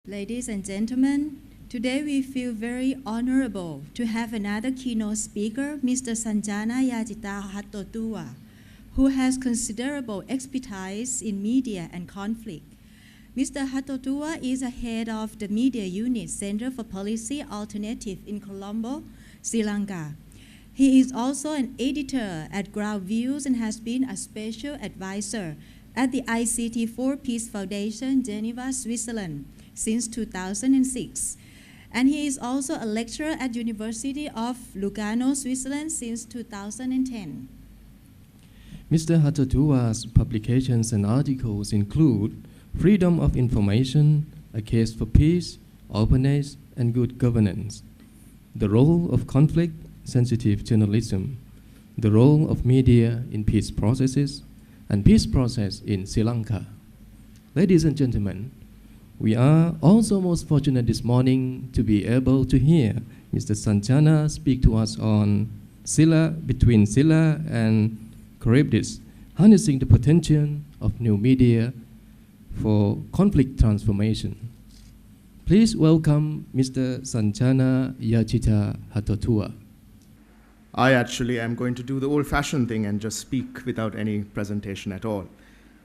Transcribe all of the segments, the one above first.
Ladies and gentlemen, today we feel very honorable to have another keynote speaker, Mr. Sanjana Yajitha Hattotuwa, who has considerable expertise in media and conflict. Mr. Hattotuwa is a head of the Media Unit Center for Policy Alternative in Colombo, Sri Lanka. He is also an editor at Ground Views and has been a special advisor at the ICT for Peace Foundation, Geneva, Switzerland, since 2006. And he is also a lecturer at University of Lugano, Switzerland since 2010. Mr. Hattotuwa's publications and articles include Freedom of Information, A Case for Peace, Openness, and Good Governance, The Role of Conflict, Sensitive Journalism, The Role of Media in Peace Processes, and Peace Process in Sri Lanka. Ladies and gentlemen, we are also most fortunate this morning to be able to hear Mr. Sanjana speak to us on Sila between Sila and Charybdis, harnessing the potential of new media for conflict transformation. Please welcome Mr. Sanjana Yajitha Hattotuwa. I actually am going to do the old-fashioned thing and just speak without any presentation at all.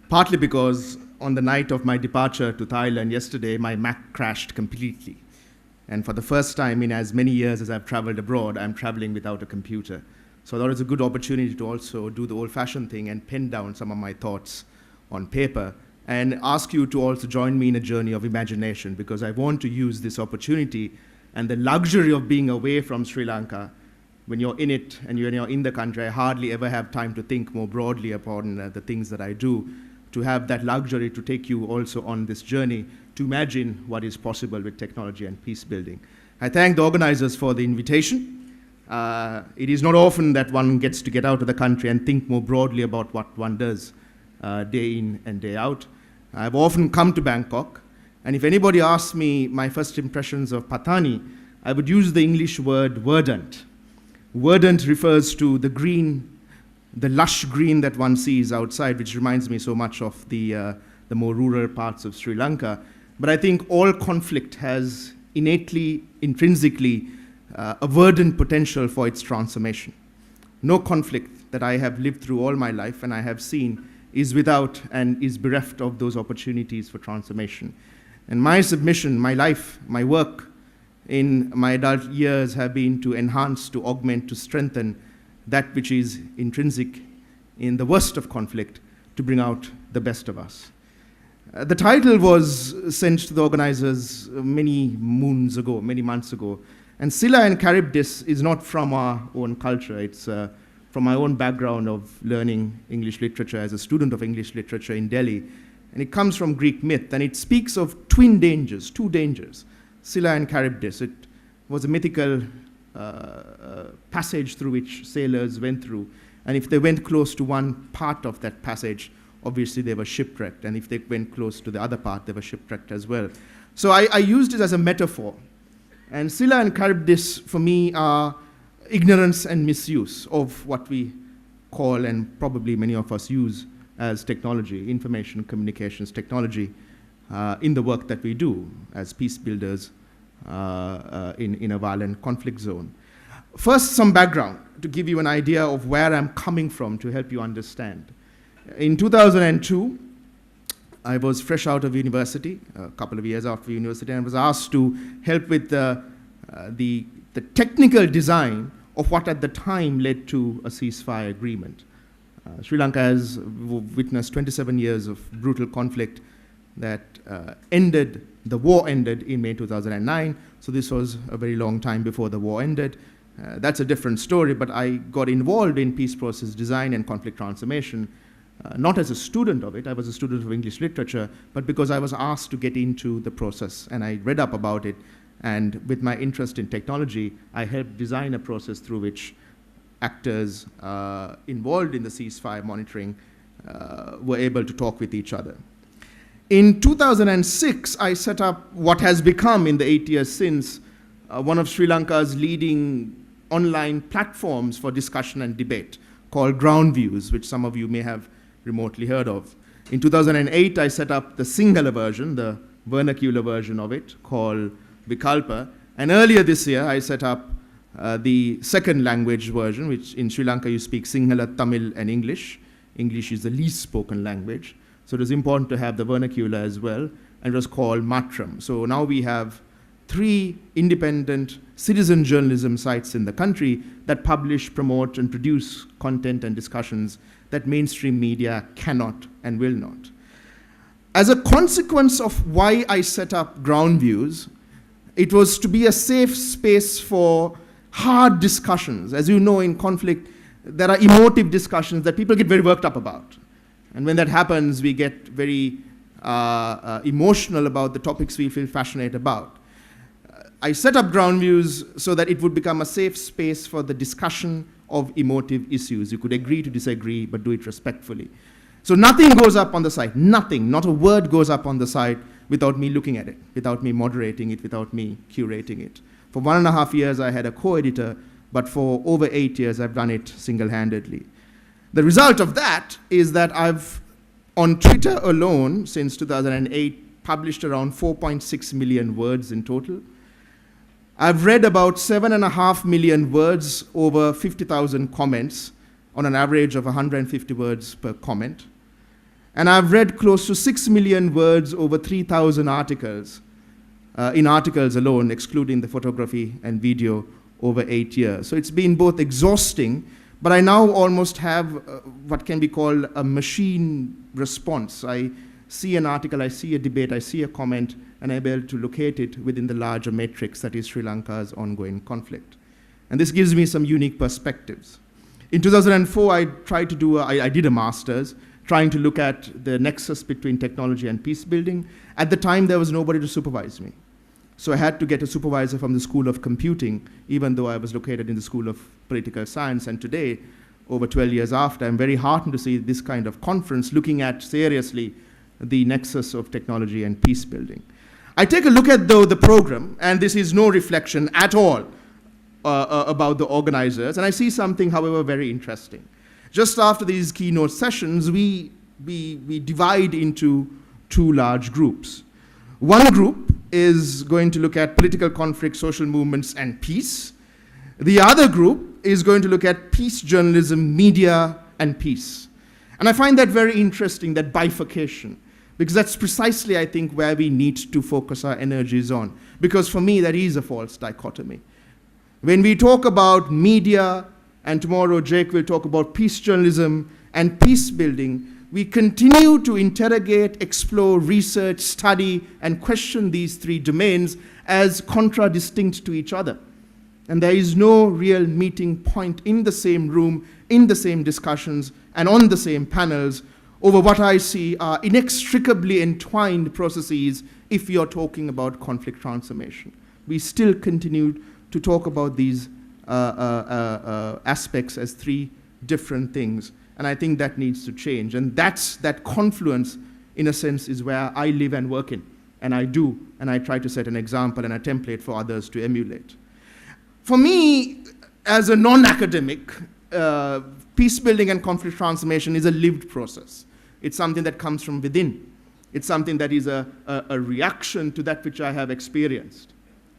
Partly because on the night of my departure to Thailand yesterday, my Mac crashed completely. And for the first time in as many years as I've traveled abroad, I'm traveling without a computer. So I thought it was a good opportunity to also do the old-fashioned thing and pen down some of my thoughts on paper and ask you to also join me in a journey of imagination, because I want to use this opportunity and the luxury of being away from Sri Lanka. When you're in it and when you're in the country, I hardly ever have time to think more broadly upon the things that I do, to have that luxury to take you also on this journey to imagine what is possible with technology and peace building. I thank the organizers for the invitation. It is not often that one gets to get out of the country and think more broadly about what one does day in and day out. I've often come to Bangkok, and if anybody asks me my first impressions of Patani, I would use the English word verdant. Verdant refers to the green, the lush green that one sees outside, which reminds me so much of the more rural parts of Sri Lanka. But I think all conflict has innately, intrinsically, a verdant potential for its transformation. No conflict that I have lived through all my life and I have seen is without and is bereft of those opportunities for transformation. And my submission, my life, my work in my adult years have been to enhance, to augment, to strengthen that which is intrinsic in the worst of conflict, to bring out the best of us. The title was sent to the organizers many moons ago, many months ago. And Sila and Charybdis is not from our own culture. It's from my own background of learning English literature as a student of English literature in Delhi. And it comes from Greek myth, and it speaks of twin dangers, two dangers, Sila and Charybdis. It was a mythical passage through which sailors went through. And if they went close to one part of that passage, obviously they were shipwrecked. And if they went close to the other part, they were shipwrecked as well. So I used it as a metaphor. And Sila and Charybdis, for me, are ignorance and misuse of what we call, and probably many of us use, as technology, information communications technology, in the work that we do as peace builders in a violent conflict zone. First, some background to give you an idea of where I'm coming from to help you understand. In 2002, I was fresh out of university, a couple of years after university, and was asked to help with the technical design of what at the time led to a ceasefire agreement. Sri Lanka has witnessed 27 years of brutal conflict that the war ended in May 2009, so this was a very long time before the war ended. That's a different story, but I got involved in peace process design and conflict transformation, not as a student of it. I was a student of English literature, but because I was asked to get into the process, and I read up about it, and with my interest in technology, I helped design a process through which actors involved in the ceasefire monitoring were able to talk with each other. In 2006, I set up what has become, in the 8 years since, one of Sri Lanka's leading online platforms for discussion and debate, called Ground Views, which some of you may have remotely heard of. In 2008, I set up the Sinhala version, the vernacular version of it called Vikalpa. And earlier this year, I set up the second language version, which in Sri Lanka you speak Sinhala, Tamil, and English. English is the least spoken language. So it was important to have the vernacular as well, and it was called Matram. So now we have 3 independent citizen journalism sites in the country that publish, promote, and produce content and discussions that mainstream media cannot and will not. As a consequence of why I set up Ground Views, it was to be a safe space for hard discussions. As you know, in conflict, there are emotive discussions that people get very worked up about. And when that happens, we get very emotional about the topics we feel passionate about. I set up Ground Views so that it would become a safe space for the discussion of emotive issues. You could agree to disagree, but do it respectfully. So nothing goes up on the site, nothing, not a word goes up on the site without me looking at it, without me moderating it, without me curating it. For 1.5 years, I had a co-editor, but for over 8 years, I've done it single-handedly. The result of that is that I've, on Twitter alone, since 2008, published around 4.6 million words in total. I've read about 7.5 million words over 50,000 comments on an average of 150 words per comment. And I've read close to 6 million words over 3,000 articles, in articles alone, excluding the photography and video, over 8 years. So it's been both exhausting, but I now almost have what can be called a machine response. I see an article, I see a debate, I see a comment, and I'm able to locate it within the larger matrix that is Sri Lanka's ongoing conflict. And this gives me some unique perspectives. In 2004, I did a master's trying to look at the nexus between technology and peace building. At the time, there was nobody to supervise me. So I had to get a supervisor from the School of Computing, even though I was located in the School of Political Science. And today, over 12 years after, I'm very heartened to see this kind of conference looking at seriously the nexus of technology and peace building. I take a look at, though, the program, and this is no reflection at all about the organizers, and I see something, however, very interesting. Just after these keynote sessions, we divide into 2 large groups. One group is going to look at political conflict, social movements, and peace. The other group is going to look at peace journalism, media, and peace. And I find that very interesting, that bifurcation, because that's precisely, I think, where we need to focus our energies on. Because for me, that is a false dichotomy. When we talk about media, and tomorrow Jake will talk about peace journalism and peace building, we continue to interrogate, explore, research, study, and question these 3 domains as contradistinct to each other. And there is no real meeting point in the same room, in the same discussions, and on the same panels over what I see are inextricably entwined processes if you're talking about conflict transformation. We still continue to talk about these aspects as 3 different things. And I think that needs to change. And that confluence, in a sense, is where I live and work in. And I do, and I try to set an example and a template for others to emulate. For me, as a non-academic, peace building and conflict transformation is a lived process. It's something that comes from within. It's something that is a reaction to that which I have experienced.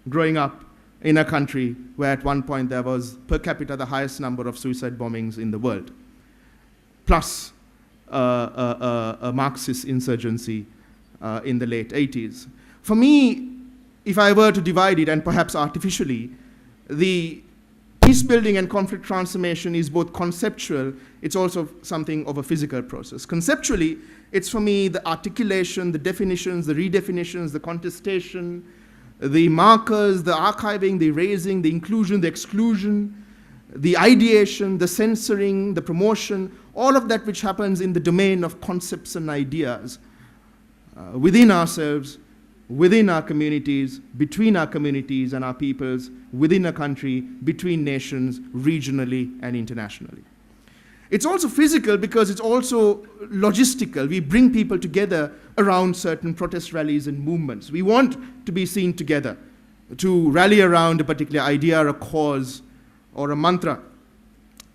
Growing up in a country where at one point there was per capita the highest number of suicide bombings in the world, plus a Marxist insurgency in the late 80s. For me, if I were to divide it, and perhaps artificially, the peace building and conflict transformation is both conceptual, it's also something of a physical process. Conceptually, it's for me the articulation, the definitions, the redefinitions, the contestation, the markers, the archiving, the erasing, the inclusion, the exclusion, the ideation, the censoring, the promotion, all of that which happens in the domain of concepts and ideas within ourselves, within our communities, between our communities and our peoples, within a country, between nations, regionally and internationally. It's also physical because it's also logistical. We bring people together around certain protest rallies and movements. We want to be seen together, to rally around a particular idea or a cause or a mantra.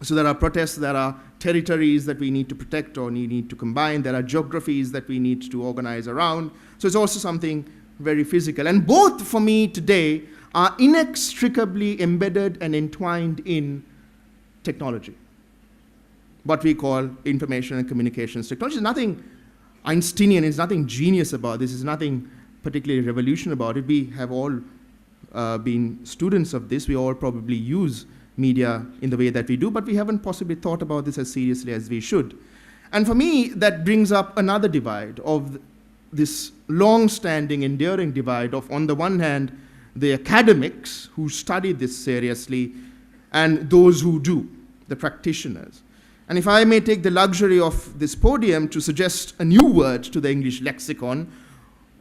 So there are protests, there are territories that we need to protect or need to combine, there are geographies that we need to organize around. So it's also something very physical. And both, for me today, are inextricably embedded and entwined in technology. What we call information and communications technology. There's nothing Einsteinian, there's nothing genius about this, there's nothing particularly revolutionary about it. We have all been students of this. We all probably use media in the way that we do, but we haven't possibly thought about this as seriously as we should. And for me, that brings up another divide of this long-standing, enduring divide of, on the one hand, the academics who study this seriously and those who do, the practitioners. And if I may take the luxury of this podium to suggest a new word to the English lexicon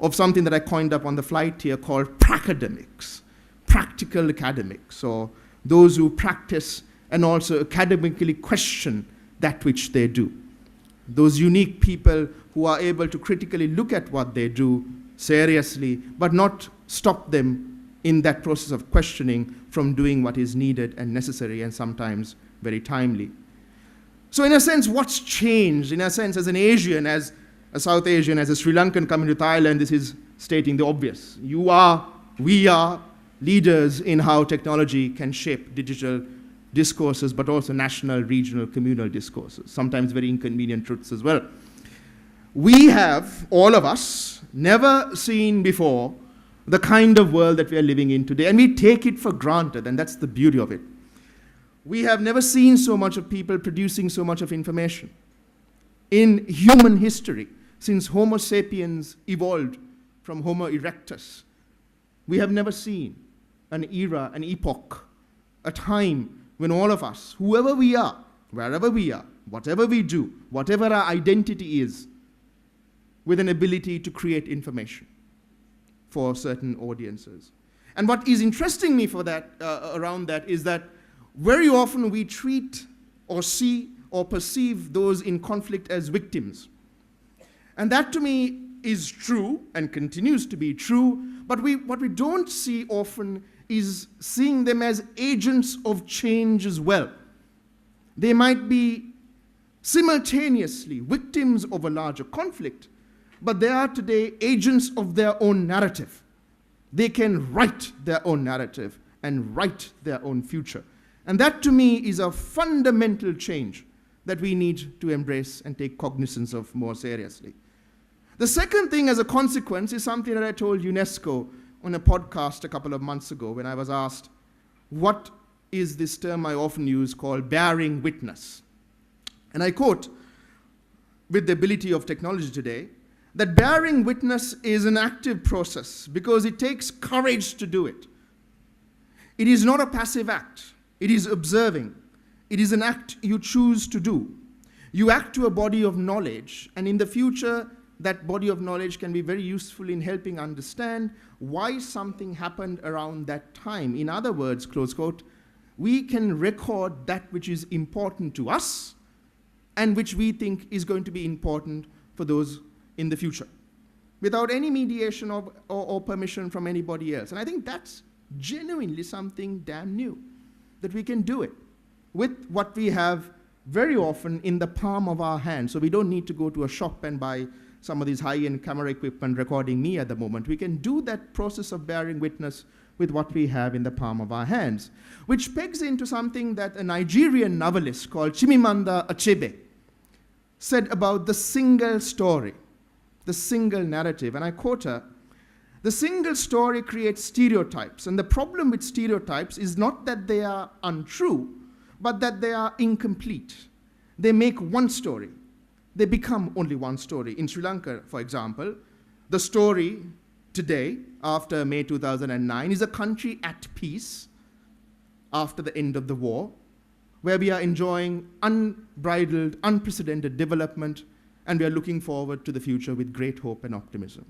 of something that I coined up on the flight here called pracademics, practical academics, or those who practice and also academically question that which they do. Those unique people who are able to critically look at what they do seriously, but not stop them in that process of questioning from doing what is needed and necessary and sometimes very timely. So in a sense, what's changed? In a sense, as an Asian, as a South Asian, as a Sri Lankan coming to Thailand, this is stating the obvious. We are leaders in how technology can shape digital discourses, but also national, regional, communal discourses, sometimes very inconvenient truths as well. We have, all of us, never seen before the kind of world that we are living in today, and we take it for granted, and that's the beauty of it. We have never seen so much of people producing so much of information. In human history, since Homo sapiens evolved from Homo erectus, we have never seen an era, an epoch, a time when all of us, whoever we are, wherever we are, whatever we do, whatever our identity is, with an ability to create information for certain audiences. And what is interesting me for that, around that is that very often we treat or see or perceive those in conflict as victims. And that to me is true and continues to be true, but what we don't see often is seeing them as agents of change as well. They might be simultaneously victims of a larger conflict, but they are today agents of their own narrative. They can write their own narrative and write their own future. And that to me is a fundamental change that we need to embrace and take cognizance of more seriously. The second thing as a consequence is something that I told UNESCO on a podcast a couple of months ago when I was asked, what is this term I often use called bearing witness? And I quote, with the ability of technology today, that bearing witness is an active process because it takes courage to do it. It is not a passive act. It is observing. It is an act you choose to do. You act to a body of knowledge, and in the future, that body of knowledge can be very useful in helping understand why something happened around that time. In other words, close quote, we can record that which is important to us and which we think is going to be important for those in the future, without any mediation or permission from anybody else. And I think that's genuinely something damn new, that we can do it with what we have very often in the palm of our hand. So we don't need to go to a shop and buy some of these high-end camera equipment recording me at the moment. We can do that process of bearing witness with what we have in the palm of our hands, which pegs into something that a Nigerian novelist called Chimamanda Achebe said about the single story, the single narrative. And I quote her, "The single story creates stereotypes, and the problem with stereotypes is not that they are untrue, but that they are incomplete. They make one story. They become only one story." In Sri Lanka, for example, the story today, after May 2009, is a country at peace after the end of the war, where we are enjoying unbridled, unprecedented development, and we are looking forward to the future with great hope and optimism.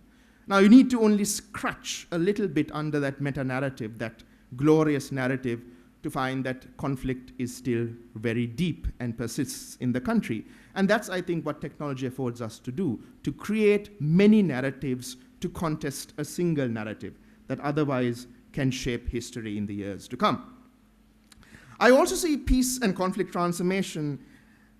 Now, you need to only scratch a little bit under that meta-narrative, that glorious narrative, to find that conflict is still very deep and persists in the country. And that's, I think, what technology affords us to do, to create many narratives to contest a single narrative that otherwise can shape history in the years to come. I also see peace and conflict transformation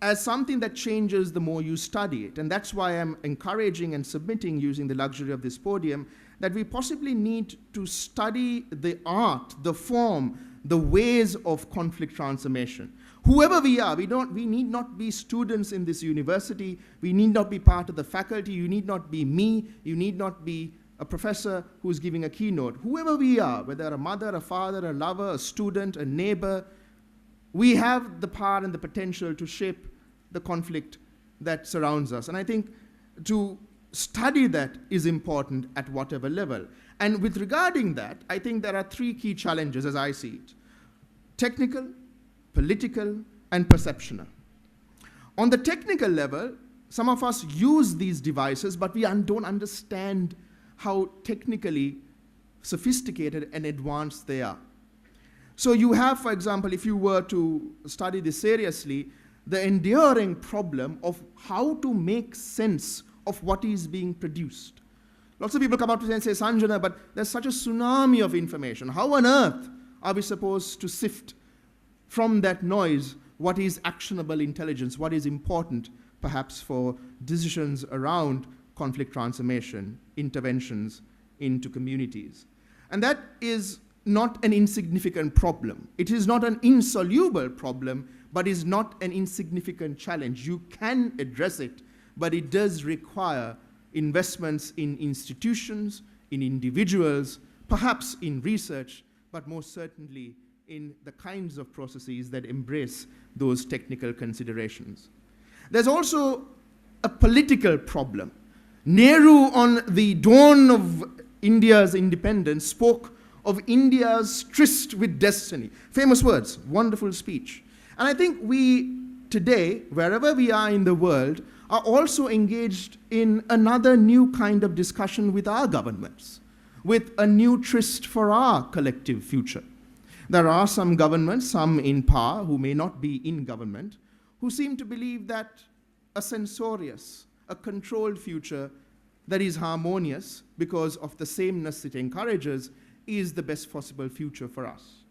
as something that changes the more you study it. And that's why I'm encouraging and submitting, using the luxury of this podium, that we possibly need to study the art, the form, the ways of conflict transformation. Whoever we are, we need not be students in this university, we need not be part of the faculty, you need not be me, you need not be a professor who's giving a keynote. Whoever we are, whether a mother, a father, a lover, a student, a neighbor, we have the power and the potential to shape the conflict that surrounds us. And I think to study that is important at whatever level. And with regarding that, I think there are three key challenges as I see it: technical, political, and perceptional. On the technical level, some of us use these devices, but we don't understand how technically sophisticated and advanced they are. So you have, for example, if you were to study this seriously, the enduring problem of how to make sense of what is being produced. Lots of people come up to me and say, Sanjana, but there's such a tsunami of information. How on earth are we supposed to sift from that noise what is actionable intelligence, what is important perhaps for decisions around conflict transformation, interventions into communities? And that is not an insignificant problem. It is not an insoluble problem, but is not an insignificant challenge. You can address it, but it does require investments in institutions, in individuals, perhaps in research, but most certainly in the kinds of processes that embrace those technical considerations. There's also a political problem. Nehru, on the dawn of India's independence, spoke of India's tryst with destiny. Famous words, wonderful speech. And I think we today, wherever we are in the world, are also engaged in another new kind of discussion with our governments, with a new tryst for our collective future. There are some governments, some in power, who may not be in government, who seem to believe that a censorious, a controlled future that is harmonious because of the sameness it encourages is the best possible future for us.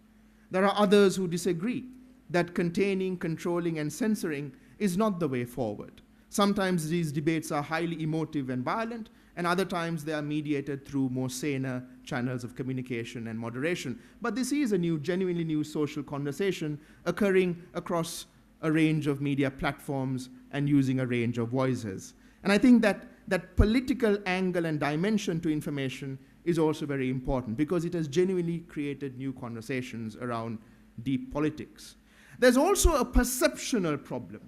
There are others who disagree that containing, controlling, and censoring is not the way forward. Sometimes these debates are highly emotive and violent, and other times they are mediated through more saner channels of communication and moderation. But this is a new, genuinely new social conversation occurring across a range of media platforms and using a range of voices. And I think that that political angle and dimension to information is also very important because it has genuinely created new conversations around deep politics. There's also a perceptional problem.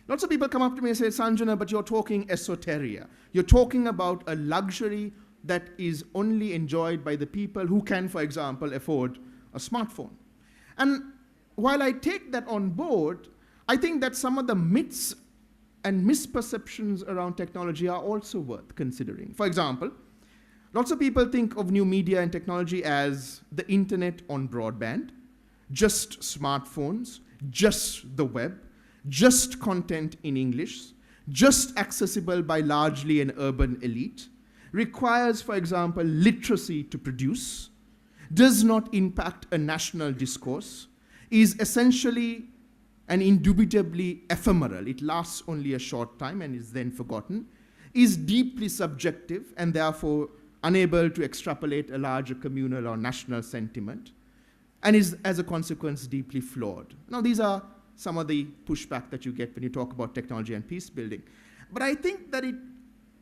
Lots of people come up to me and say, Sanjana, but you're talking esoteria. You're talking about a luxury that is only enjoyed by the people who can, for example, afford a smartphone. And while I take that on board, I think that some of the myths and misperceptions around technology are also worth considering. For example, lots of people think of new media and technology as the internet on broadband, just smartphones, just the web, just content in English, just accessible by largely an urban elite, requires, for example, literacy to produce, does not impact a national discourse, is essentially and indubitably ephemeral. It lasts only a short time and is then forgotten, is deeply subjective and therefore unable to extrapolate a larger communal or national sentiment, and is, as a consequence, deeply flawed. Now, these are some of the pushback that you get when you talk about technology and peace building. But I think that it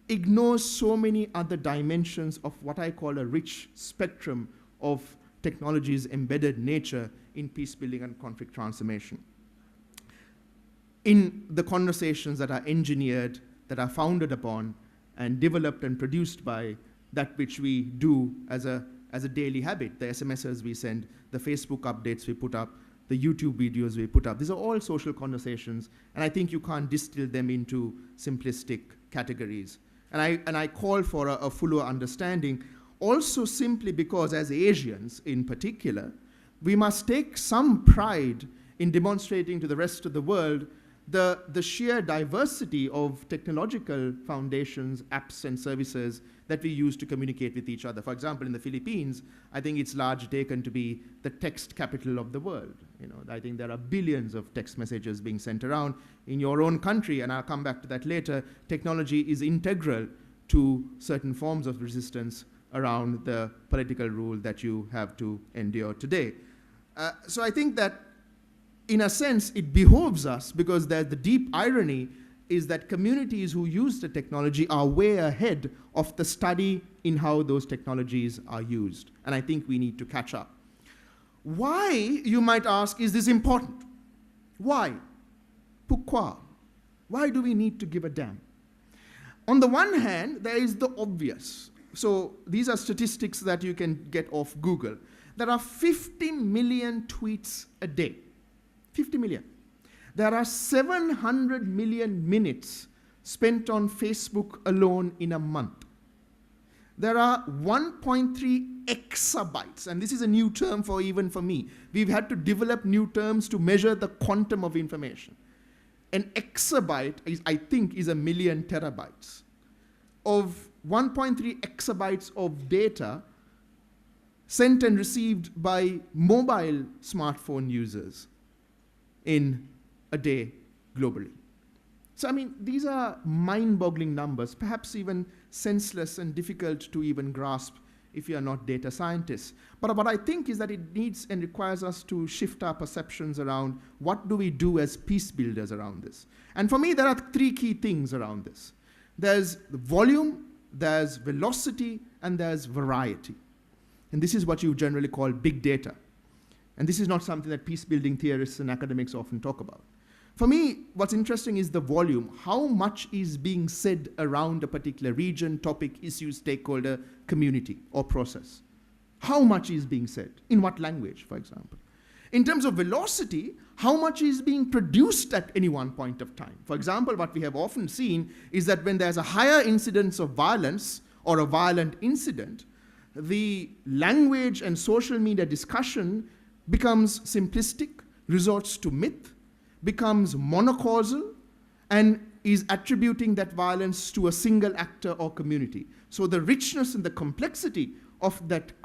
ignores so many other dimensions of what I call a rich spectrum of technology's embedded nature in peace building and conflict transformation. In the conversations that are engineered, that are founded upon, and developed and produced by that which we do as a daily habit, the SMSs we send, the Facebook updates we put up, the YouTube videos we put up. These are all social conversations, and I think you can't distill them into simplistic categories. And I call for a fuller understanding, also simply because as Asians in particular, we must take some pride in demonstrating to the rest of the world the sheer diversity of technological foundations, apps, and services that we use to communicate with each other. For example, in the Philippines, I think it's largely taken to be the text capital of the world. I think there are billions of text messages being sent around. In your own country, and I'll come back to that later, technology is integral to certain forms of resistance around the political rule that you have to endure today. So I think that, in a sense, it behoves us, because the deep irony is that communities who use the technology are way ahead of the study in how those technologies are used. And I think we need to catch up. Why, you might ask, is this important? Why? Pourquoi? Why do we need to give a damn? On the one hand, there is the obvious. So these are statistics that you can get off Google. There are 50 million tweets a day. 50 million. There are 700 million minutes spent on Facebook alone in a month. There are 1.3 exabytes, and this is a new term even for me. We've had to develop new terms to measure the quantum of information. An exabyte, I think, is 1 million terabytes. Of 1.3 exabytes of data sent and received by mobile smartphone users in a day globally. So, I mean, these are mind-boggling numbers, perhaps even senseless and difficult to even grasp if you are not data scientists. But what I think is that it needs and requires us to shift our perceptions around what do we do as peace builders around this. And for me, there are 3 key things around this. There's the volume, there's velocity, and there's variety. And this is what you generally call big data. And this is not something that peace-building theorists and academics often talk about. For me, what's interesting is the volume. How much is being said around a particular region, topic, issue, stakeholder, community, or process? How much is being said? In what language, for example? In terms of velocity, how much is being produced at any one point of time? For example, what we have often seen is that when there's a higher incidence of violence or a violent incident, the language and social media discussion becomes simplistic, resorts to myth, becomes monocausal, and is attributing that violence to a single actor or community. So the richness and the complexity of that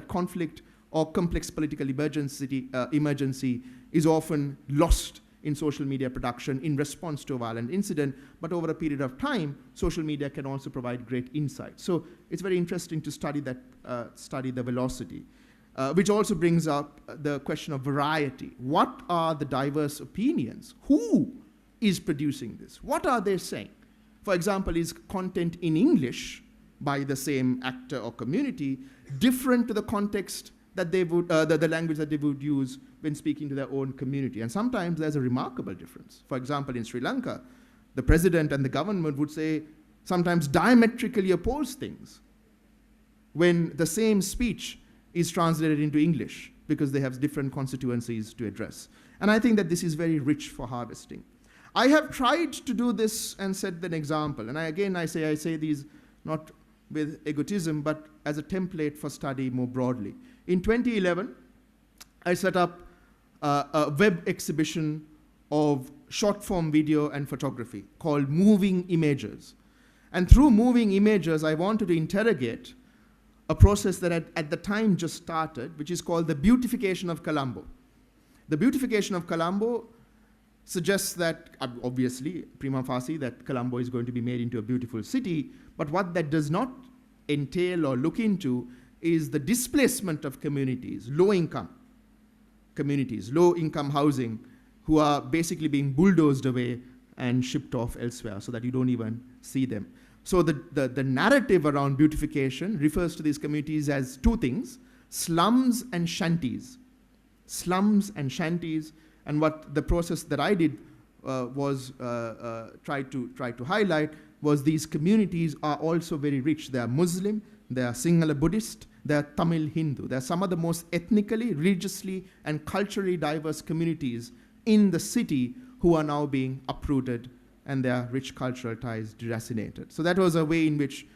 conflict or complex political emergency is often lost in social media production in response to a violent incident, but over a period of time, social media can also provide great insight. So it's very interesting to study the velocity. Which also brings up the question of variety. What are the diverse opinions? Who is producing this? What are they saying? For example, is content in English by the same actor or community different to the context that they would, the language that they would use when speaking to their own community? And sometimes there's a remarkable difference. For example, in Sri Lanka, the president and the government would say sometimes diametrically opposed things when the same speech is translated into English, because they have different constituencies to address. And I think that this is very rich for harvesting. I have tried to do this and set an example. And I say these not with egotism, but as a template for study more broadly. In 2011, I set up a web exhibition of short-form video and photography called Moving Images. And through moving images, I wanted to interrogate a process that at the time just started, which is called the beautification of Colombo. The beautification of Colombo suggests that, obviously, prima facie, that Colombo is going to be made into a beautiful city, but what that does not entail or look into is the displacement of communities, low-income communities, low-income housing, who are basically being bulldozed away and shipped off elsewhere so that you don't even see them. So the narrative around beautification refers to these communities as 2 things: slums and shanties. Slums and shanties, and what the process that I did was try to highlight was these communities are also very rich. They are Muslim, they are Sinhala Buddhist, they are Tamil Hindu. They are some of the most ethnically, religiously, and culturally diverse communities in the city who are now being uprooted and their rich cultural ties deracinated. So that was a way in which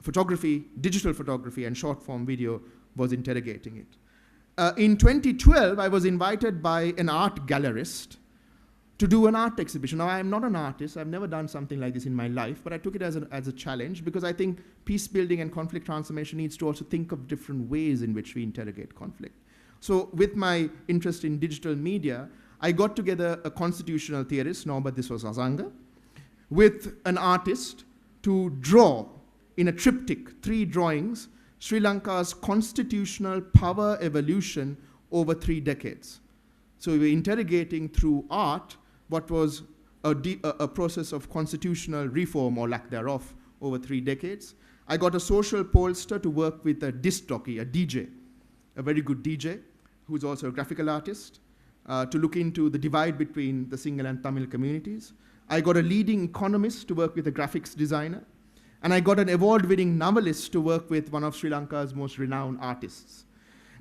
photography, digital photography, and short-form video was interrogating it. In 2012, I was invited by an art gallerist to do an art exhibition. Now, I am not an artist. I've never done something like this in my life, but I took it as a challenge because I think peace building and conflict transformation needs to also think of different ways in which we interrogate conflict. So with my interest in digital media, I got together a constitutional theorist, no, but this was Azanga, with an artist to draw in a triptych, 3 drawings, Sri Lanka's constitutional power evolution over 3 decades. So we were interrogating through art what was a process of constitutional reform or lack thereof over 3 decades. I got a social pollster to work with a disc jockey, a DJ, a very good DJ, who's also a graphical artist, to look into the divide between the Sinhala and Tamil communities. I got a leading economist to work with a graphics designer. And I got an award-winning novelist to work with one of Sri Lanka's most renowned artists.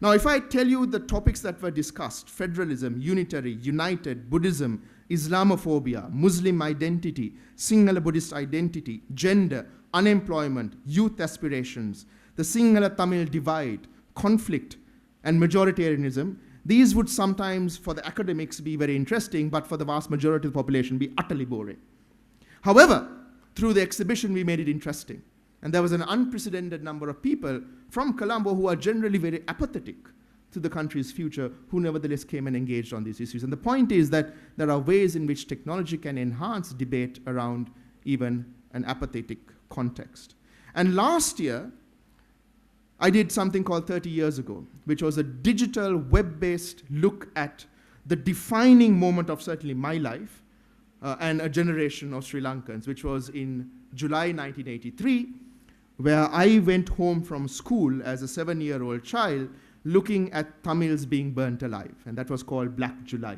Now, if I tell you the topics that were discussed, federalism, unitary, united, Buddhism, Islamophobia, Muslim identity, Sinhala Buddhist identity, gender, unemployment, youth aspirations, the Sinhala-Tamil divide, conflict, and majoritarianism, these would sometimes, for the academics, be very interesting, but for the vast majority of the population, be utterly boring. However, through the exhibition, we made it interesting. And there was an unprecedented number of people from Colombo who are generally very apathetic to the country's future, who nevertheless came and engaged on these issues. And the point is that there are ways in which technology can enhance debate around even an apathetic context. And last year, I did something called 30 Years Ago, which was a digital, web-based look at the defining moment of certainly my life, and a generation of Sri Lankans, which was in July 1983, where I went home from school as a 7-year-old child looking at Tamils being burnt alive, and that was called Black July.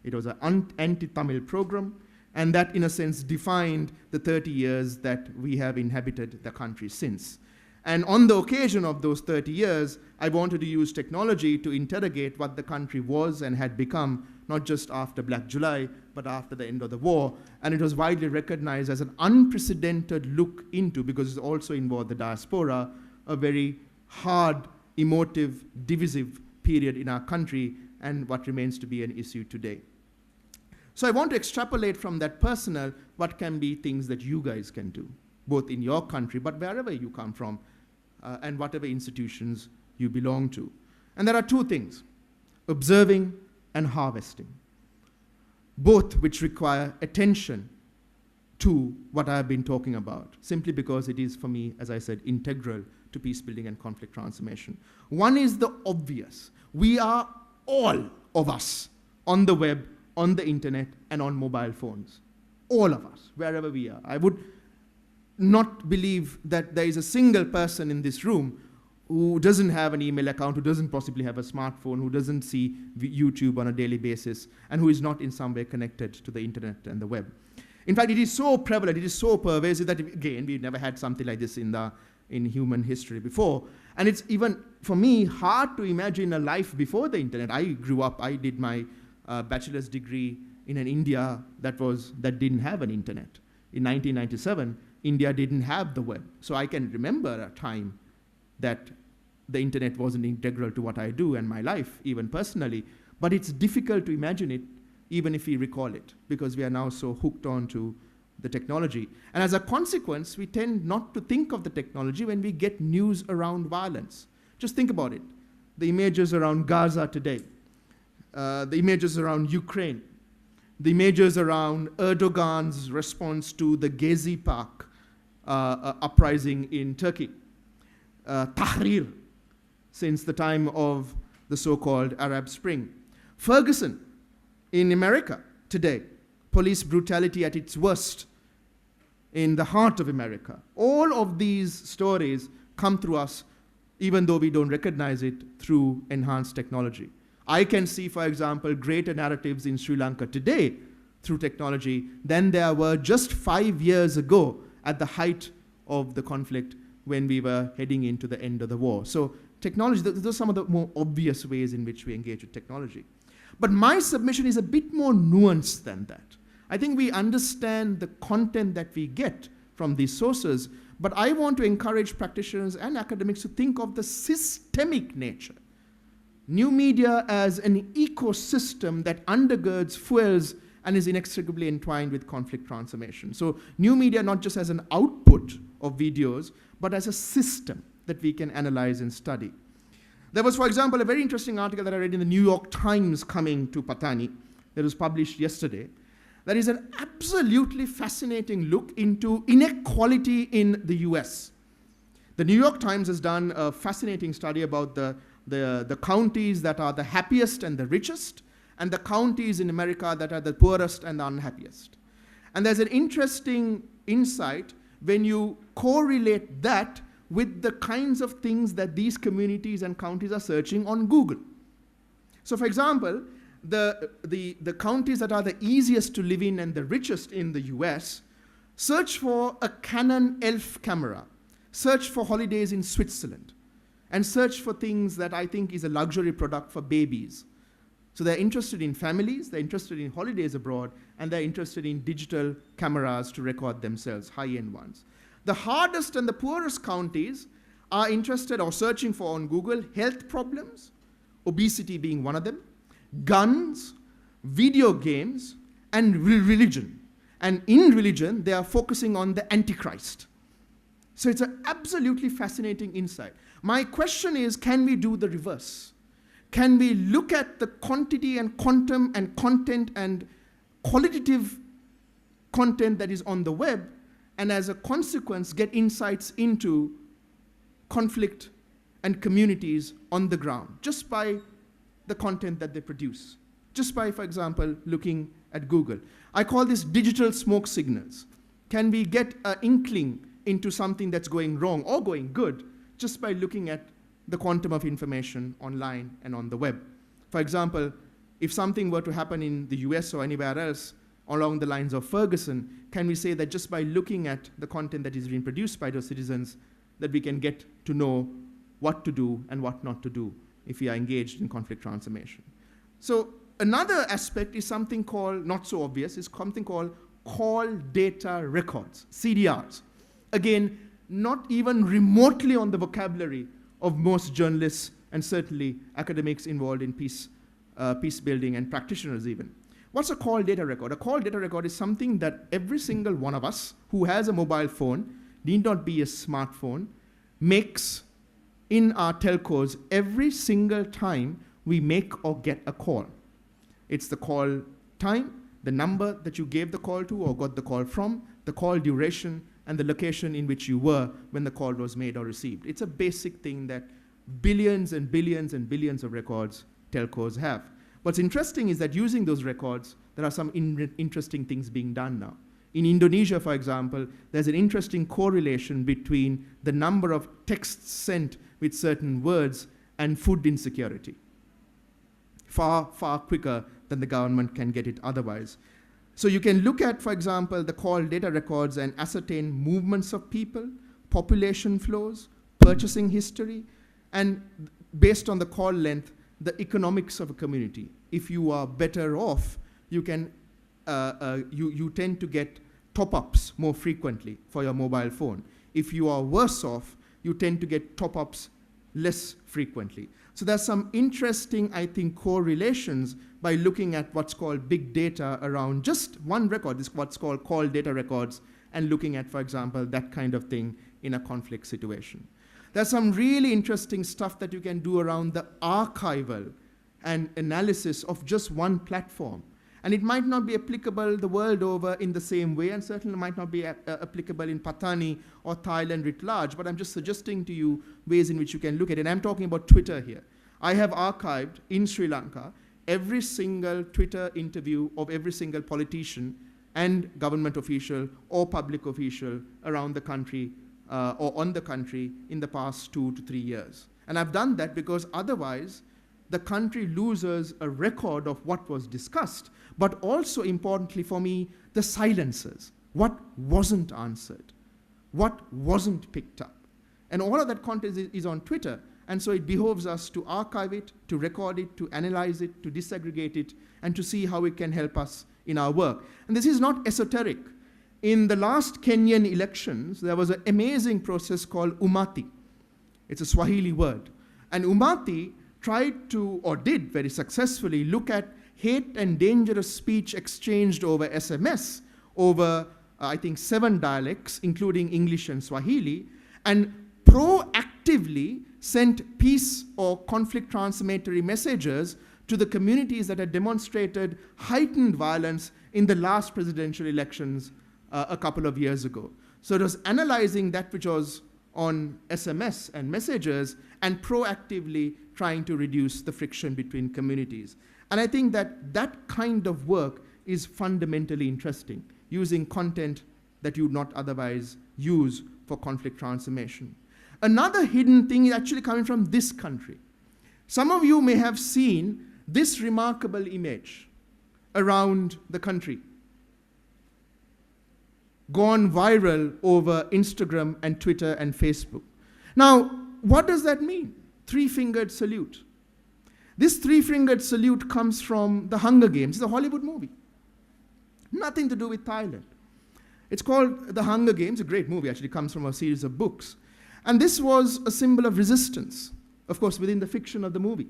It was an anti-Tamil program, and that in a sense defined the 30 years that we have inhabited the country since. And on the occasion of those 30 years, I wanted to use technology to interrogate what the country was and had become, not just after Black July, but after the end of the war. And it was widely recognized as an unprecedented look into, because it also involved the diaspora, a very hard, emotive, divisive period in our country, and what remains to be an issue today. So I want to extrapolate from that personal what can be things that you guys can do, both in your country, but wherever you come from, and whatever institutions you belong to. And there are 2 things, observing and harvesting, both which require attention to what I have been talking about, simply because it is, for me, as I said, integral to peace building and conflict transformation. One is the obvious. We are, all of us, on the web, on the internet, and on mobile phones. All of us, wherever we are. I would not believe that there is a single person in this room who doesn't have an email account, who doesn't possibly have a smartphone, who doesn't see YouTube on a daily basis, and who is not in some way connected to the internet and the web. In fact, it is so prevalent, it is so pervasive that, again, we've never had something like this in human history before. And it's even, for me, hard to imagine a life before the internet. I grew up, I did my bachelor's degree in an India that didn't have an internet. In 1997, India didn't have the web. So I can remember a time that the internet wasn't integral to what I do and my life, even personally. But it's difficult to imagine it, even if we recall it, because we are now so hooked on to the technology. And as a consequence, we tend not to think of the technology when we get news around violence. Just think about it. The images around Gaza today, the images around Ukraine, the images around Erdogan's response to the Gezi Park uprising in Turkey, Tahrir, since the time of the so-called Arab Spring. Ferguson in America today, police brutality at its worst in the heart of America. All of these stories come through us, even though we don't recognize it, through enhanced technology. I can see, for example, greater narratives in Sri Lanka today through technology than there were just 5 years ago at the height of the conflict when we were heading into the end of the war. So technology, those are some of the more obvious ways in which we engage with technology. But my submission is a bit more nuanced than that. I think we understand the content that we get from these sources, but I want to encourage practitioners and academics to think of the systemic nature. New media as an ecosystem that undergirds, fuels, and is inextricably entwined with conflict transformation. So new media not just as an output of videos, but as a system that we can analyze and study. There was, for example, a very interesting article that I read in the New York Times coming to Patani that was published yesterday. That is an absolutely fascinating look into inequality in the US. The New York Times has done a fascinating study about the counties that are the happiest and the richest, and the counties in America that are the poorest and the unhappiest. And there's an interesting insight when you correlate that with the kinds of things that these communities and counties are searching on Google. So for example, the counties that are the easiest to live in and the richest in the US search for a Canon ELPH camera, search for holidays in Switzerland, and search for things that I think is a luxury product for babies. So they're interested in families, they're interested in holidays abroad, and they're interested in digital cameras to record themselves, high-end ones. The hardest and the poorest counties are interested or searching for on Google health problems, obesity being one of them, guns, video games, and religion. And in religion, they are focusing on the Antichrist. So it's an absolutely fascinating insight. My question is, can we do the reverse? Can we look at the quantity and quantum and content and qualitative content that is on the web, and as a consequence, get insights into conflict and communities on the ground, just by the content that they produce, just by, for example, looking at Google. I call this digital smoke signals. Can we get an inkling into something that's going wrong or going good just by looking at the quantum of information online and on the web? For example, if something were to happen in the US or anywhere else along the lines of Ferguson, can we say that just by looking at the content that is being produced by those citizens, that we can get to know what to do and what not to do if we are engaged in conflict transformation? So another aspect is something called, not so obvious, is something called call data records, CDRs. Again, not even remotely on the vocabulary of most journalists and certainly academics involved in peace building and practitioners even. What's a call data record? A call data record is something that every single one of us who has a mobile phone, need not be a smartphone, makes in our telcos every single time we make or get a call. It's the call time, the number that you gave the call to or got the call from, the call duration, and the location in which you were when the call was made or received. It's a basic thing that billions and billions and billions of records telcos have. What's interesting is that using those records, there are some interesting things being done now. In Indonesia, for example, there's an interesting correlation between the number of texts sent with certain words and food insecurity. Far, far quicker than the government can get it otherwise. So you can look at, for example, the call data records and ascertain movements of people, population flows, purchasing history, and based on the call length, the economics of a community. If you are better off, you can you tend to get top-ups more frequently for your mobile phone. If you are worse off, you tend to get top-ups less frequently. So there's some interesting, I think, correlations by looking at what's called big data around just one record, this is what's called call data records, and looking at, for example, that kind of thing in a conflict situation. There's some really interesting stuff that you can do around the archival and analysis of just one platform. And it might not be applicable the world over in the same way, and certainly might not be applicable in Patani or Thailand writ large, but I'm just suggesting to you ways in which you can look at it. And I'm talking about Twitter here. I have archived in Sri Lanka every single Twitter interview of every single politician and government official or public official around the country or on the country in the past 2 to 3 years. And I've done that because otherwise the country loses a record of what was discussed, but also importantly for me, the silences. What wasn't answered? What wasn't picked up? And all of that content is on Twitter. And so it behoves us to archive it, to record it, to analyze it, to disaggregate it, and to see how it can help us in our work. And this is not esoteric. In the last Kenyan elections, there was an amazing process called umati. It's a Swahili word. And umati tried to, or did very successfully, look at hate and dangerous speech exchanged over SMS, over, I think, 7 dialects, including English and Swahili, and proactively sent peace or conflict transformatory messages to the communities that had demonstrated heightened violence in the last presidential elections a couple of years ago. So it was analyzing that which was on SMS and messages and proactively trying to reduce the friction between communities. And I think that that kind of work is fundamentally interesting, using content that you would not otherwise use for conflict transformation. Another hidden thing is actually coming from this country. Some of you may have seen this remarkable image around the country, gone viral over Instagram and Twitter and Facebook. Now, what does that mean? Three-fingered salute. This three-fingered salute comes from The Hunger Games. It's a Hollywood movie. Nothing to do with Thailand. It's called The Hunger Games, a great movie, actually comes from a series of books. And this was a symbol of resistance, of course, within the fiction of the movie.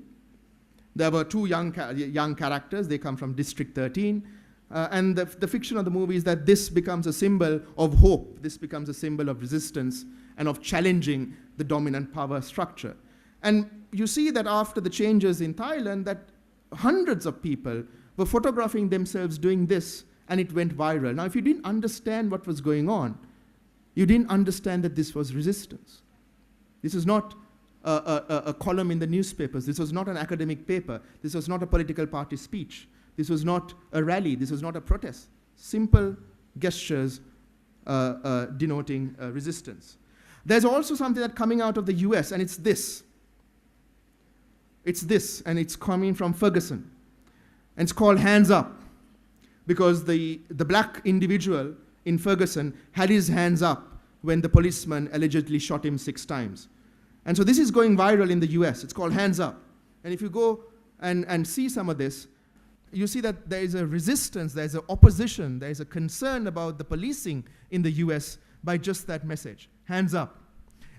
There were two young characters. They come from District 13. And the fiction of the movie is that this becomes a symbol of hope. This becomes a symbol of resistance and of challenging the dominant power structure. And you see that after the changes in Thailand, that hundreds of people were photographing themselves doing this, and it went viral. Now, if you didn't understand what was going on, you didn't understand that this was resistance. This is not a column in the newspapers. This was not an academic paper. This was not a political party speech. This was not a rally. This was not a protest. Simple gestures denoting resistance. There's also something that's coming out of the US, and it's this. It's this, and it's coming from Ferguson. And it's called Hands Up, because the black individual in Ferguson had his hands up when the policeman allegedly shot him 6 times. And so this is going viral in the US. It's called Hands Up. And if you go and see some of this, you see that there is a resistance, there is an opposition, there is a concern about the policing in the US by just that message, hands up.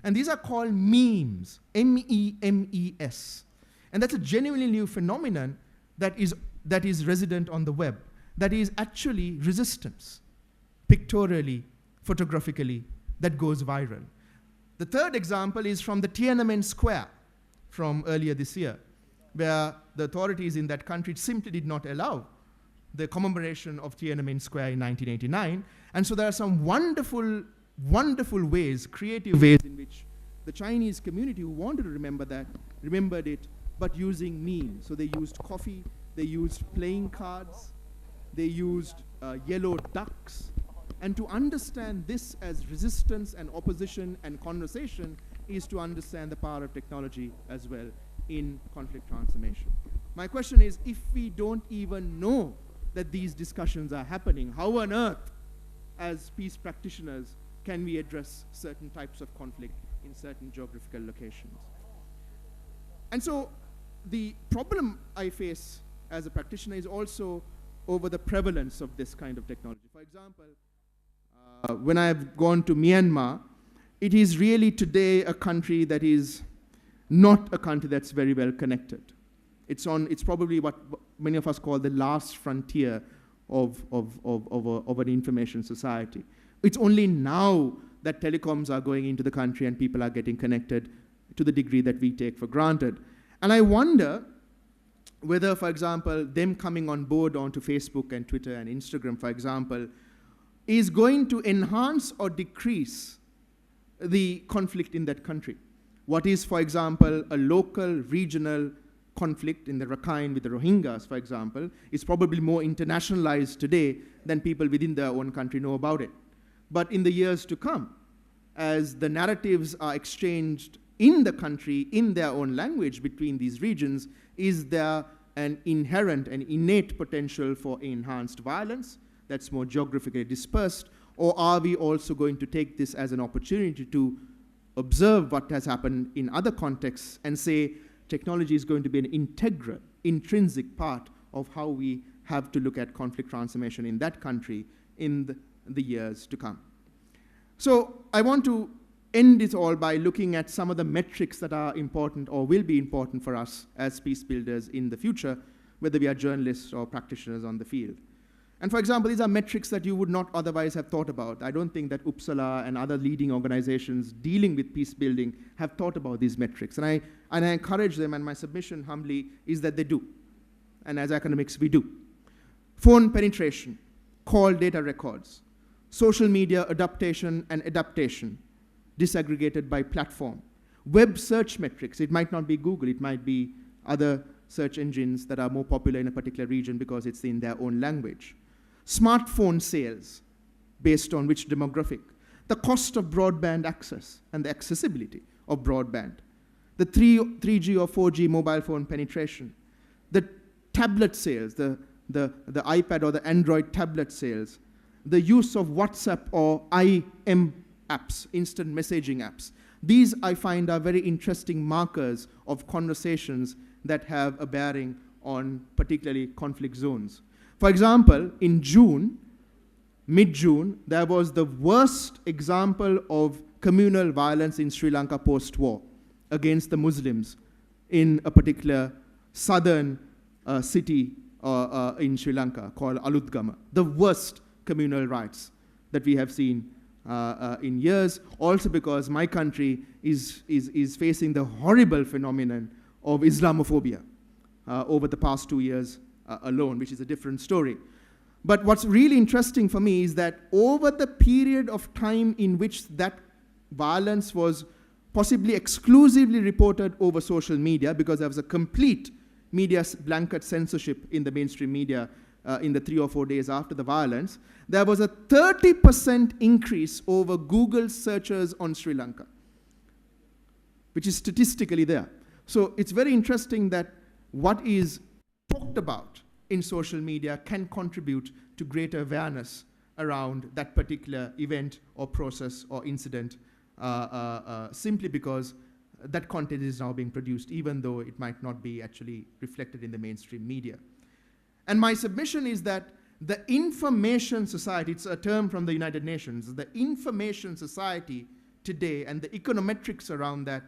And these are called memes, M-E-M-E-S. And that's a genuinely new phenomenon that is resident on the web, that is actually resistance, pictorially, photographically, that goes viral. The third example is from the Tiananmen Square from earlier this year, where the authorities in that country simply did not allow the commemoration of Tiananmen Square in 1989. And so there are some wonderful, wonderful ways, creative ways in which the Chinese community who wanted to remember that, remembered it, but using memes. So they used coffee, they used playing cards, they used yellow ducks. And to understand this as resistance and opposition and conversation is to understand the power of technology as well in conflict transformation. My question is, if we don't even know that these discussions are happening, how on earth, as peace practitioners, can we address certain types of conflict in certain geographical locations? And so the problem I face as a practitioner is also over the prevalence of this kind of technology. For example, when I've gone to Myanmar, it is really today a country that is not a country that's very well connected. It's probably what many of us call the last frontier of an information society. It's only now that telecoms are going into the country and people are getting connected to the degree that we take for granted. And I wonder whether, for example, them coming on board onto Facebook and Twitter and Instagram, for example, is going to enhance or decrease the conflict in that country. What is, for example, a local, regional conflict in the Rakhine with the Rohingyas, for example, is probably more internationalized today than people within their own country know about it. But in the years to come, as the narratives are exchanged in the country, in their own language between these regions, is there an inherent and innate potential for enhanced violence that's more geographically dispersed, or are we also going to take this as an opportunity to observe what has happened in other contexts and say technology is going to be an integral, intrinsic part of how we have to look at conflict transformation in that country in the years to come? So I want to end it all by looking at some of the metrics that are important or will be important for us as peace builders in the future, whether we are journalists or practitioners on the field. And for example, these are metrics that you would not otherwise have thought about. I don't think that Uppsala and other leading organizations dealing with peace building have thought about these metrics. And I encourage them, and my submission humbly is that they do. And as academics, we do. Phone penetration, call data records, social media adaptation and adaptation, disaggregated by platform. Web search metrics, it might not be Google, it might be other search engines that are more popular in a particular region because it's in their own language. Smartphone sales, based on which demographic. The cost of broadband access and the accessibility of broadband. The 3G or 4G mobile phone penetration. The tablet sales, the iPad or the Android tablet sales. The use of WhatsApp or IM apps, instant messaging apps. These, I find, are very interesting markers of conversations that have a bearing on particularly conflict zones. For example, in June, mid-June, there was the worst example of communal violence in Sri Lanka post-war against the Muslims in a particular southern city in Sri Lanka called Alutgama. The worst communal riots that we have seen in years, also because my country is facing the horrible phenomenon of Islamophobia over the past 2 years alone, which is a different story. But what's really interesting for me is that over the period of time in which that violence was possibly exclusively reported over social media, because there was a complete media blanket censorship in the mainstream media in the 3 or 4 days after the violence, there was a 30% increase over Google searches on Sri Lanka, which is statistically there. So it's very interesting that what is talked about in social media can contribute to greater awareness around that particular event or process or incident simply because that content is now being produced, even though it might not be actually reflected in the mainstream media. And my submission is that the information society, it's a term from the United Nations, the information society today and the econometrics around that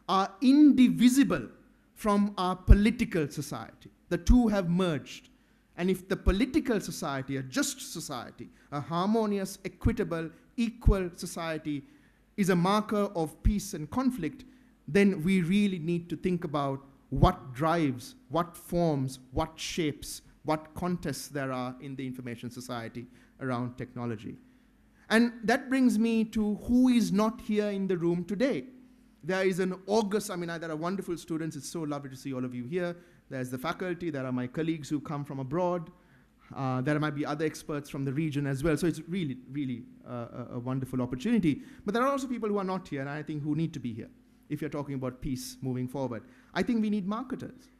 are indivisible from our political society. The two have merged. And if the political society, a just society, a harmonious, equitable, equal society is a marker of peace and conflict, then we really need to think about what drives, what forms, what shapes, what contests there are in the information society around technology. And that brings me to who is not here in the room today. There is an august, there are wonderful students. It's so lovely to see all of you here. There's the faculty. There are my colleagues who come from abroad. There might be other experts from the region as well. So it's really, really a wonderful opportunity. But there are also people who are not here, and I think who need to be here if you're talking about peace moving forward. I think we need marketers.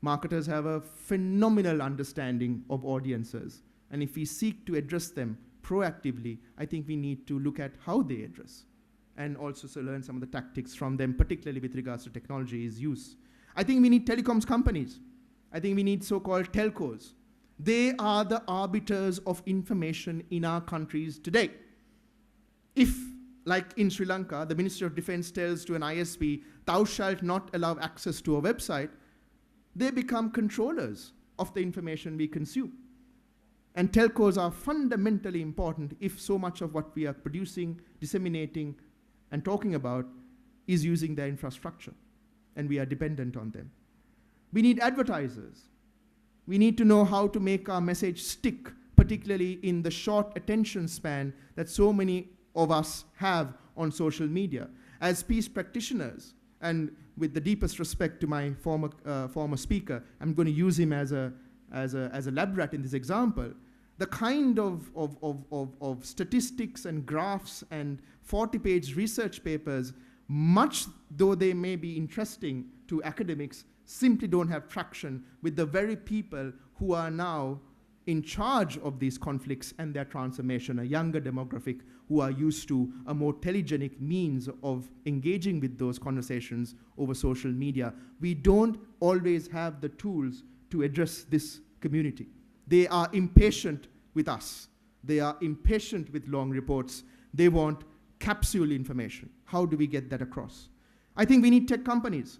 Marketers have a phenomenal understanding of audiences. And if we seek to address them proactively, I think we need to look at how they address and also learn some of the tactics from them, particularly with regards to technology's use. I think we need telecoms companies. I think we need so-called telcos. They are the arbiters of information in our countries today. If, like in Sri Lanka, the Ministry of Defense tells to an ISP, thou shalt not allow access to a website, they become controllers of the information we consume. And telcos are fundamentally important if so much of what we are producing, disseminating, and talking about is using their infrastructure, and we are dependent on them. We need advertisers. We need to know how to make our message stick, particularly in the short attention span that so many of us have on social media. As peace practitioners, and with the deepest respect to my former speaker, I'm going to use him as a lab rat in this example. The kind of statistics and graphs and 40-page research papers, much though they may be interesting to academics, simply don't have traction with the very people who are now in charge of these conflicts and their transformation, a younger demographic who are used to a more telegenic means of engaging with those conversations over social media. We don't always have the tools to address this community. They are impatient with us. They are impatient with long reports. They want capsule information. How do we get that across? I think we need tech companies.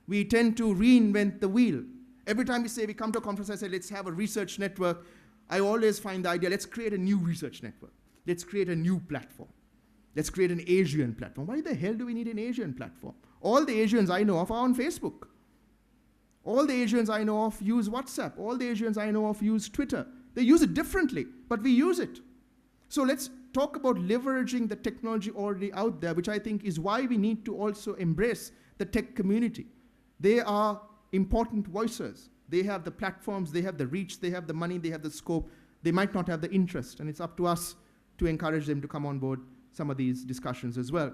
We tend to reinvent the wheel. Every time we come to a conference, I say, let's have a research network. I always find the idea, let's create a new research network. Let's create a new platform. Let's create an Asian platform. Why the hell do we need an Asian platform? All the Asians I know of are on Facebook. All the Asians I know of use WhatsApp. All the Asians I know of use Twitter. They use it differently, but we use it. So let's talk about leveraging the technology already out there, which I think is why we need to also embrace the tech community. They are important voices. They have the platforms, they have the reach, they have the money, they have the scope. They might not have the interest, and it's up to us to encourage them to come on board some of these discussions as well.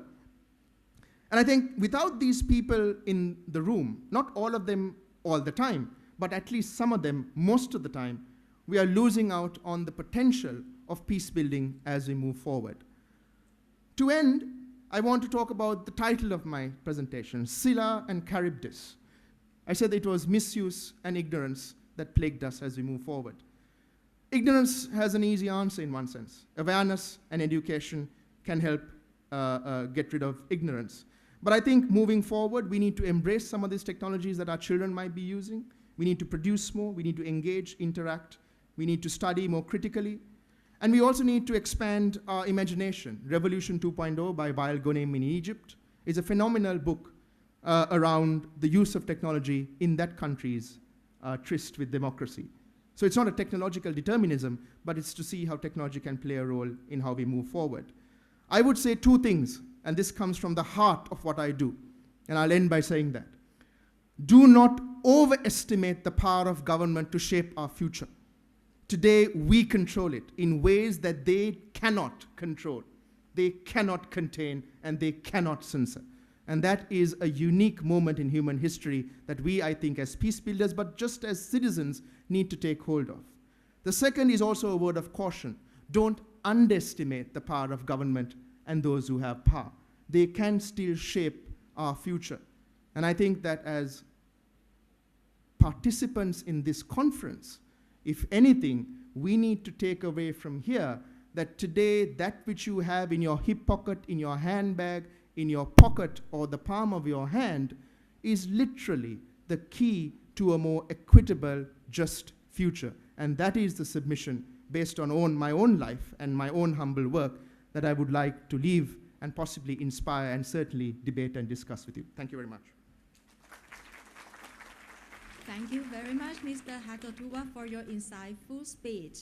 And I think without these people in the room, not all of them all the time, but at least some of them most of the time, we are losing out on the potential of peace building as we move forward. To end, I want to talk about the title of my presentation, Scylla and Charybdis. I said it was misuse and ignorance that plagued us as we move forward. Ignorance has an easy answer in one sense. Awareness and education can help get rid of ignorance. But I think moving forward, we need to embrace some of these technologies that our children might be using. We need to produce more. We need to engage, interact. We need to study more critically. And we also need to expand our imagination. Revolution 2.0 by Wael Ghonim in Egypt is a phenomenal book around the use of technology in that country's tryst with democracy. So it's not a technological determinism, but it's to see how technology can play a role in how we move forward. I would say two things, and this comes from the heart of what I do, and I'll end by saying that. Do not overestimate the power of government to shape our future. Today, we control it in ways that they cannot control, they cannot contain, and they cannot censor. And that is a unique moment in human history that we, I think, as peace builders, but just as citizens, need to take hold of. The second is also a word of caution. Don't underestimate the power of government and those who have power. They can still shape our future. And I think that as participants in this conference, if anything, we need to take away from here that today, that which you have in your hip pocket, in your handbag, in your pocket, or the palm of your hand, is literally the key to a more equitable, just future. And that is the submission based on my own life and my own humble work that I would like to leave and possibly inspire and certainly debate and discuss with you. Thank you very much. Thank you very much, Mr. Hattotuwa, for your insightful speech.